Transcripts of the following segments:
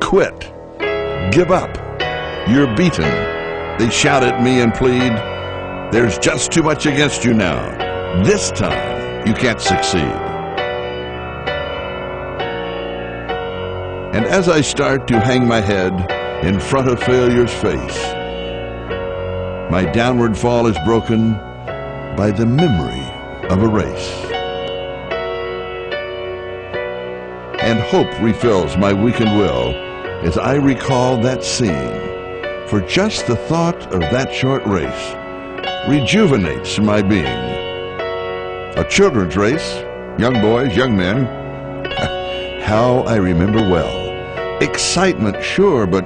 quit. Give up. You're beaten. They shout at me and plead, there's just too much against you now. This time, you can't succeed. And as I start to hang my head in front of failure's face, my downward fall is broken by the memory of a race. And hope refills my weakened will as I recall that scene. For just the thought of that short race rejuvenates my being. A children's race, young boys, young men, how I remember well. Excitement, sure, but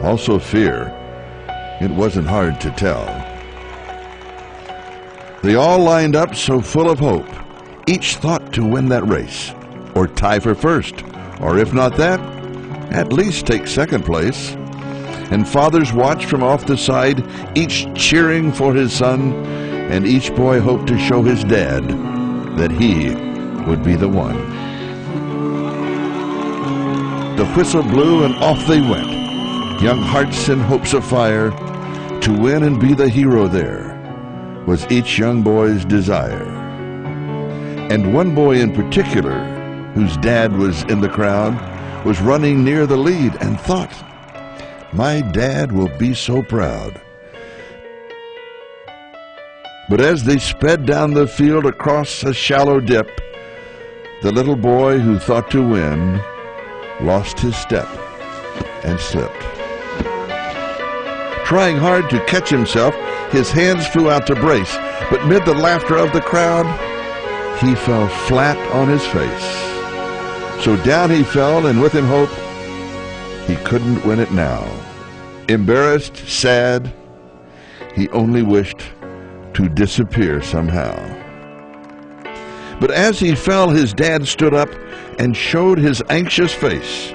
also fear. It wasn't hard to tell. They all lined up so full of hope, each thought to win that race, or tie for first, or if not that, at least take second place. And fathers watched from off the side, each cheering for his son, and each boy hoped to show his dad that he would be the one. The whistle blew and off they went, young hearts and hopes afire. To win and be the hero there was each young boy's desire. And one boy in particular, whose dad was in the crowd, was running near the lead and thought, my dad will be so proud. But as they sped down the field across a shallow dip, the little boy who thought to win lost his step and slipped. Trying hard to catch himself, his hands flew out to brace, but mid the laughter of the crowd, he fell flat on his face. So down he fell, and with him hope, he couldn't win it now. Embarrassed, sad, he only wished to disappear somehow. But as he fell, his dad stood up and showed his anxious face,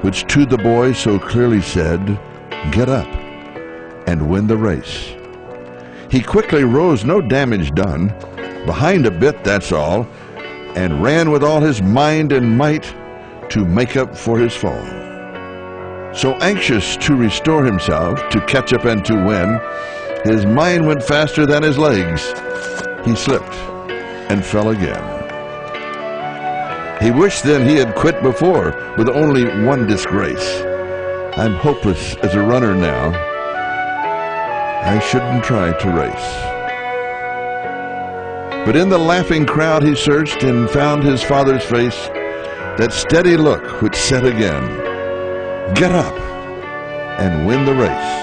which to the boy so clearly said, get up and win the race. He quickly rose, no damage done, behind a bit, that's all, and ran with all his mind and might to make up for his fall. So anxious to restore himself, to catch up and to win, his mind went faster than his legs. He slipped and fell again. He wished then he had quit before, with only one disgrace. I'm hopeless as a runner now. I shouldn't try to race. But in the laughing crowd he searched and found his father's face, that steady look which said again, get up and win the race.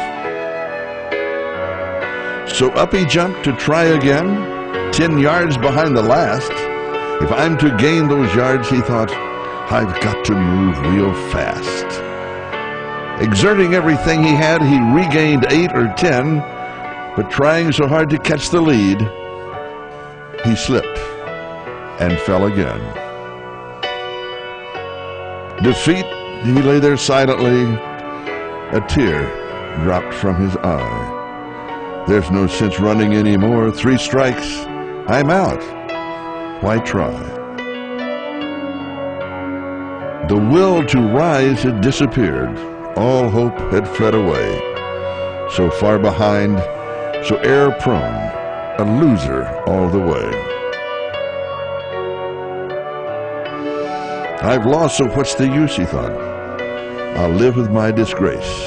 So up he jumped to try again, 10 yards behind the last. If I'm to gain those yards, he thought, I've got to move real fast. Exerting everything he had, he regained 8 or 10, but trying so hard to catch the lead, he slipped and fell again. Defeat, he lay there silently, a tear dropped from his eye. There's no sense running anymore. 3 strikes, I'm out. Why try? The will to rise had disappeared. All hope had fled away. So far behind, so error-prone, a loser all the way. I've lost, so what's the use, he thought. I'll live with my disgrace.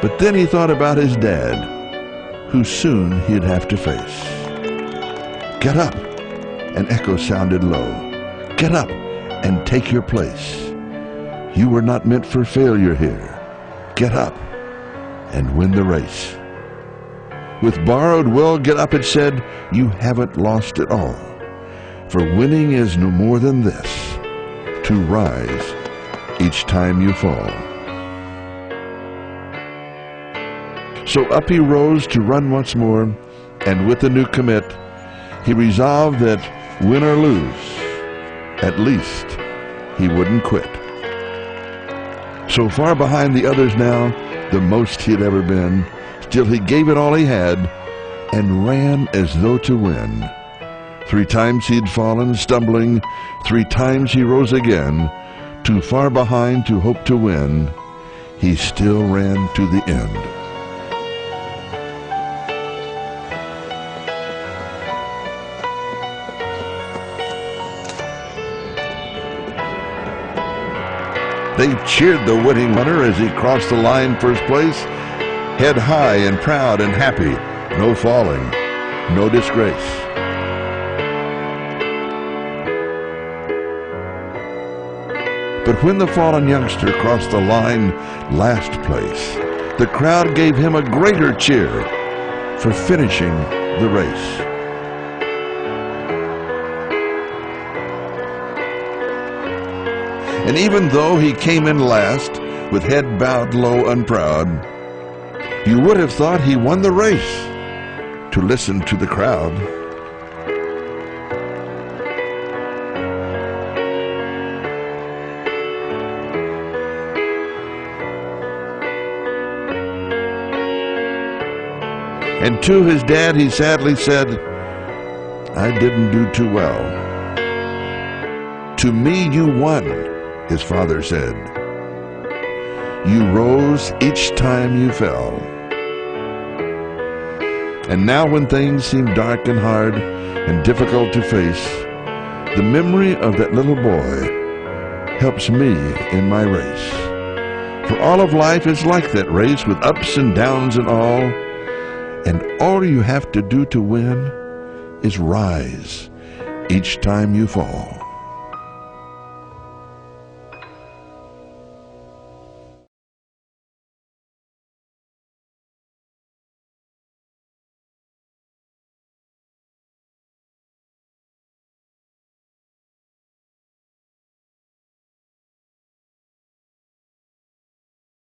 But then he thought about his dad, who soon he'd have to face. Get up, an echo sounded low. Get up and take your place. You were not meant for failure here. Get up and win the race. With borrowed will, get up, it said, you haven't lost it all. For winning is no more than this, to rise each time you fall. So up he rose to run once more, and with a new commit, he resolved that win or lose, at least he wouldn't quit. So far behind the others now, the most he'd ever been, still he gave it all he had and ran as though to win. 3 times he'd fallen, stumbling, 3 times he rose again. Too far behind to hope to win, he still ran to the end. They cheered the winning runner as he crossed the line first place, head high and proud and happy, no falling, no disgrace. But when the fallen youngster crossed the line last place, the crowd gave him a greater cheer for finishing the race. And even though he came in last, with head bowed low and proud, you would have thought he won the race to listen to the crowd. And to his dad he sadly said, "I didn't do too well." "To me you won," his father said. "You rose each time you fell." And now when things seem dark and hard and difficult to face, the memory of that little boy helps me in my race. For all of life is like that race, with ups and downs and all. And all you have to do to win is rise each time you fall.